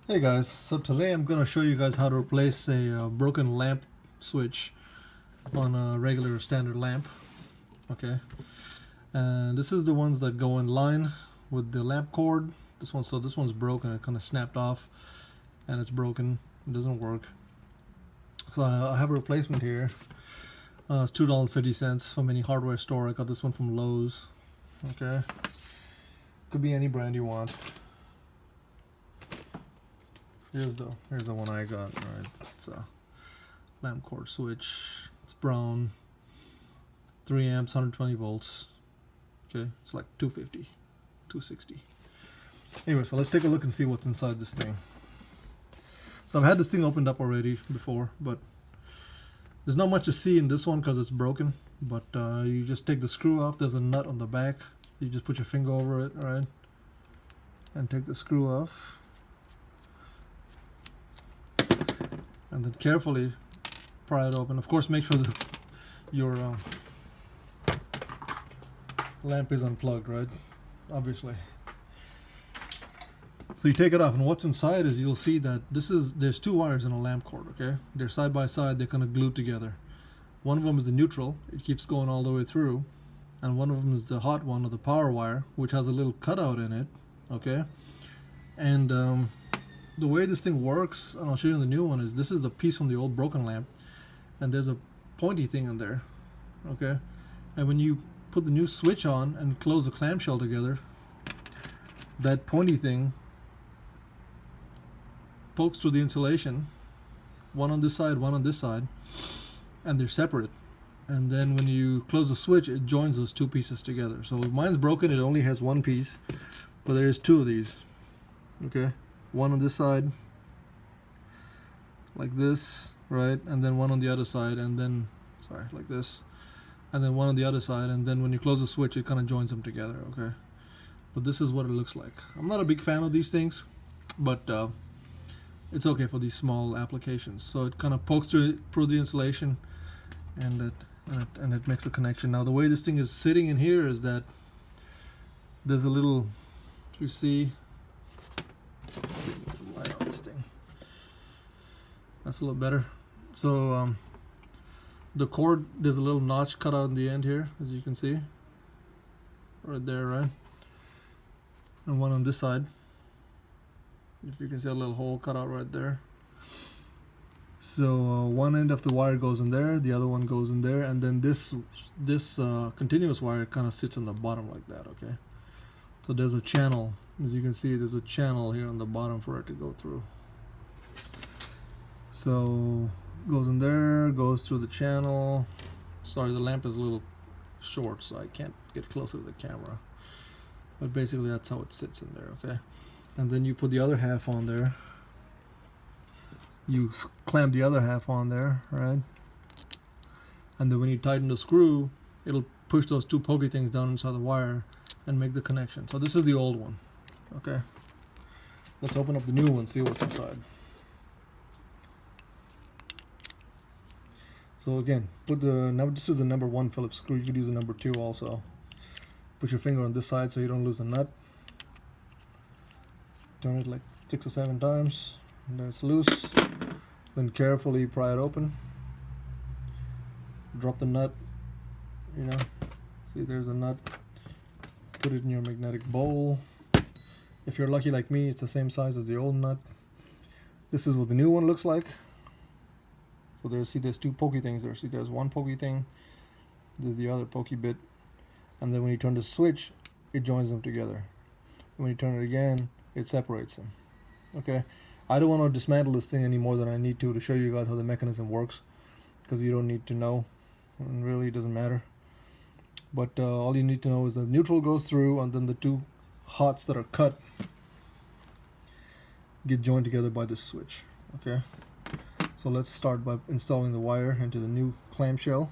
Hey guys, so today I'm going to show you guys how to replace a broken lamp switch on a regular standard lamp. Okay, and this is the ones that go in line with the lamp cord. This one's broken, it kind of snapped off and it's broken, it doesn't work. So I have a replacement here. It's $2.50 from any hardware store. I got this one from Lowe's. Okay, could be any brand you want. Here's the one I got. Right, it's a lamp cord switch. It's brown, 3 amps, 120 volts. Okay, it's like 250, 260. Anyway, so let's take a look and see what's inside this thing. So I've had this thing opened up already before, but there's not much to see in this one because it's broken. But you just take the screw off. There's a nut on the back. You just put your finger over it, right, and take the screw off. And then carefully pry it open. Of course, make sure that your lamp is unplugged, right? Obviously. So you take it off, and what's inside is you'll see that there's two wires in a lamp cord. Okay, they're side by side. They're kind of glued together. One of them is the neutral. It keeps going all the way through, and one of them is the hot one, or the power wire, which has a little cutout in it. Okay, and the way this thing works, and I'll show you in the new one, is this is a piece from the old broken lamp, and there's a pointy thing in there. Okay, and when you put the new switch on and close the clamshell together, that pointy thing pokes through the insulation, one on this side, one on this side, and they're separate. And then when you close the switch, it joins those two pieces together. So mine's broken, it only has one piece, but there's two of these. Okay, one on this side, like this, right, and then one on the other side, and then, sorry, like this, and then one on the other side, and then when you close the switch, it kind of joins them together. Okay, but this is what it looks like. I'm not a big fan of these things, but it's okay for these small applications. So it kind of pokes through the insulation, and it makes a connection. Now the way this thing is sitting in here is that there's a little, you see, let's see, get some light on this thing. That's a little better. So the cord, there's a little notch cut out in the end here, as you can see, right there, right, and one on this side. If you can see a little hole cut out right there. So one end of the wire goes in there, the other one goes in there, and then this continuous wire kind of sits on the bottom like that. Okay, so there's a channel, as you can see, there's a channel here on the bottom for it to go through. So goes in there, goes through the channel. Sorry, the lamp is a little short, so I can't get closer to the camera, but basically that's how it sits in there. Okay, and then you put the other half on there. You clamp the other half on there, right? And then when you tighten the screw, it'll push those two pokey things down inside the wire and make the connection. So this is the old one. Okay, let's open up the new one, see what's inside. So again, put the number. This is the number 1 Phillips screw. You could use the number 2 also. Put your finger on this side so you don't lose the nut. Turn it like 6 or 7 times, and then it's loose. Then carefully pry it open. Drop the nut. You know, see, there's the nut. Put it in your magnetic bowl. If you're lucky like me, it's the same size as the old nut. This is what the new one looks like. So there's two pokey things there. See, there's one pokey thing, there's the other pokey bit, and then when you turn the switch, it joins them together. When you turn it again, it separates them. Okay, I don't want to dismantle this thing any more than I need to show you guys how the mechanism works, because you don't need to know, and really it doesn't matter. But all you need to know is the neutral goes through, and then the two hots that are cut get joined together by this switch. Okay, so let's start by installing the wire into the new clamshell.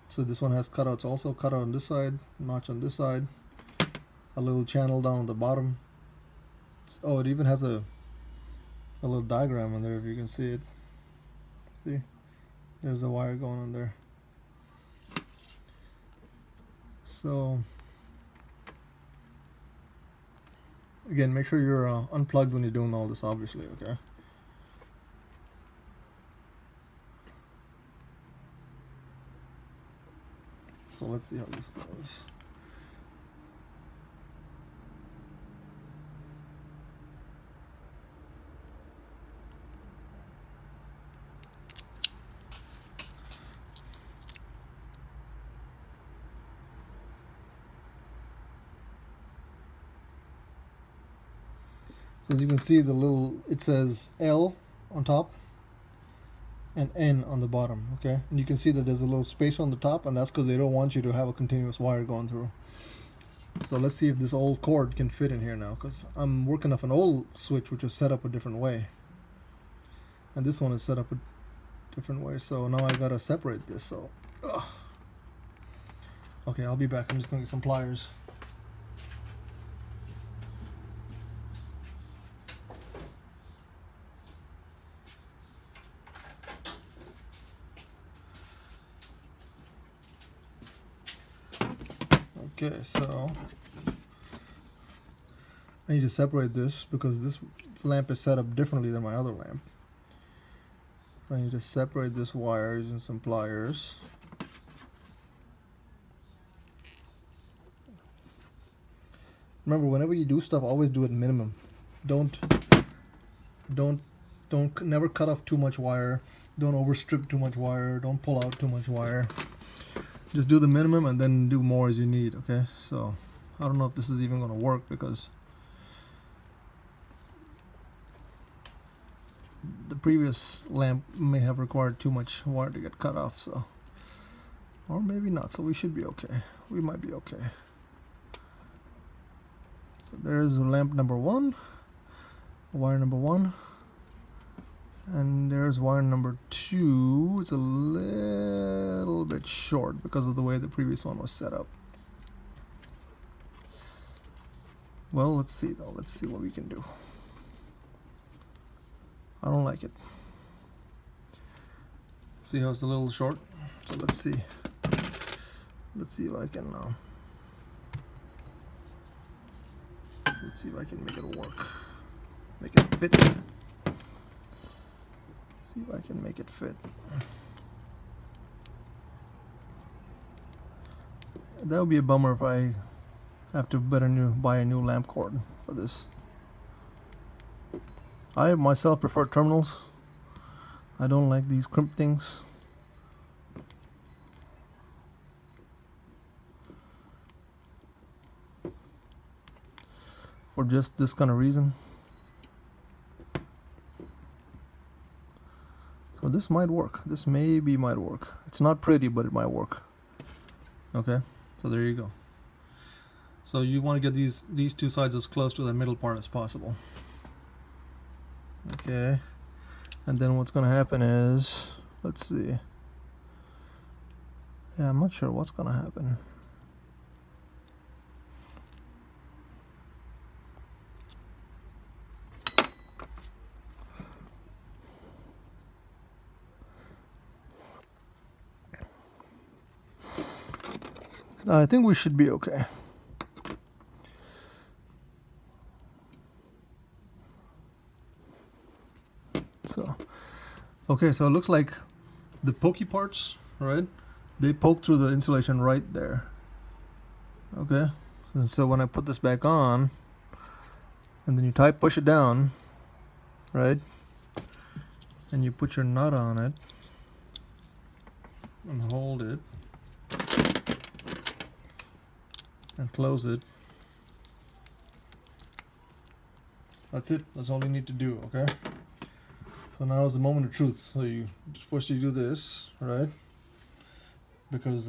So this one has cutouts also, cutout on this side, notch on this side, a little channel down on the bottom. Oh, it even has a little diagram on there if you can see it. See, there's a wire going on there. So Again, make sure you're unplugged when you're doing all this, obviously, okay? So let's see how this goes. So as you can see, it says L on top and N on the bottom, okay? And you can see that there's a little space on the top, and that's because they don't want you to have a continuous wire going through. So let's see if this old cord can fit in here now, because I'm working off an old switch which was set up a different way. And this one is set up a different way, so now I gotta separate this, so... Ugh. Okay, I'll be back. I'm just gonna get some pliers. Okay, so I need to separate this because this lamp is set up differently than my other lamp. I need to separate this wire using some pliers. Remember, whenever you do stuff, always do it minimum. Never cut off too much wire. Don't overstrip too much wire. Don't pull out too much wire. Just do the minimum and then do more as you need, okay? So I don't know if this is even going to work because the previous lamp may have required too much wire to get cut off, so, or maybe not, so we should be okay. We might be okay. So there's lamp number 1, wire number 1, and there's wire number 2. It's a little bit short because of the way the previous one was set up. Well, let's see though. Let's see what we can do. I don't like it. See how it's a little short? So let's see. Let's see if I can let's see if I can make it work. Make it fit. See if I can make it fit. That would be a bummer if I have to buy a new lamp cord for this. I myself prefer terminals. I don't like these crimp things. For just this kind of reason. So this might work. This maybe might work. It's not pretty, but it might work. Okay, so there you go. So you want to get these two sides as close to the middle part as possible. Okay, and then what's going to happen is, let's see. Yeah, I'm not sure what's going to happen. I think we should be okay. So, okay, so it looks like the pokey parts, right? They poke through the insulation right there. Okay, and so when I put this back on, and then you push it down, right? And you put your nut on it and hold it and close it. That's it. That's all you need to do, okay? So now is the moment of truth. So first you do this, right? Because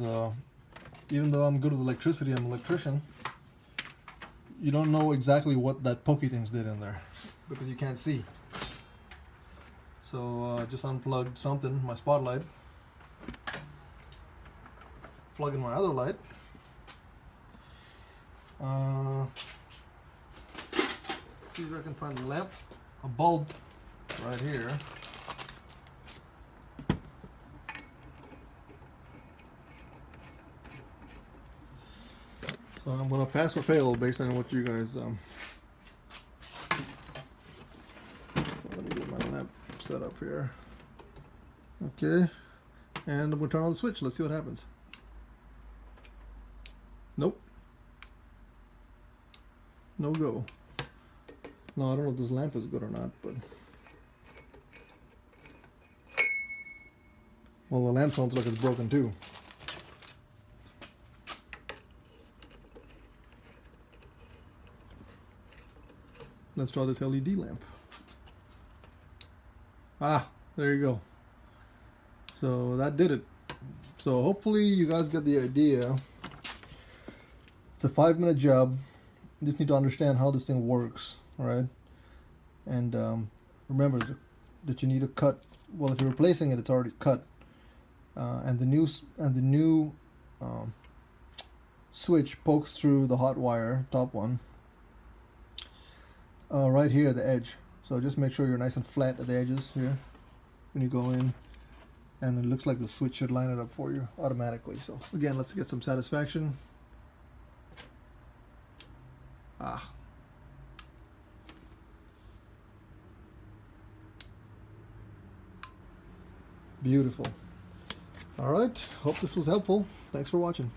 even though I'm good with electricity, I'm an electrician, you don't know exactly what that pokey things did in there because you can't see. So just unplugged something, my spotlight, plug in my other light. See if I can find a lamp, a bulb right here. So I'm gonna pass or fail based on what you guys set up here. Okay, and we'll turn on the switch. Let's see what happens. Nope. No go. No, I don't know if this lamp is good or not, but well, the lamp sounds like it's broken too. Let's try this LED lamp. Ah, there you go. So that did it. So hopefully you guys get the idea. It's a 5-minute job. You just need to understand how this thing works, all right? And remember that you need to cut. Well, if you're replacing it, it's already cut. And the new switch pokes through the hot wire, top one, right here at the edge. So just make sure you're nice and flat at the edges here when you go in, and it looks like the switch should line it up for you automatically. So again, let's get some satisfaction. Ah. Beautiful. All right, hope this was helpful. Thanks for watching.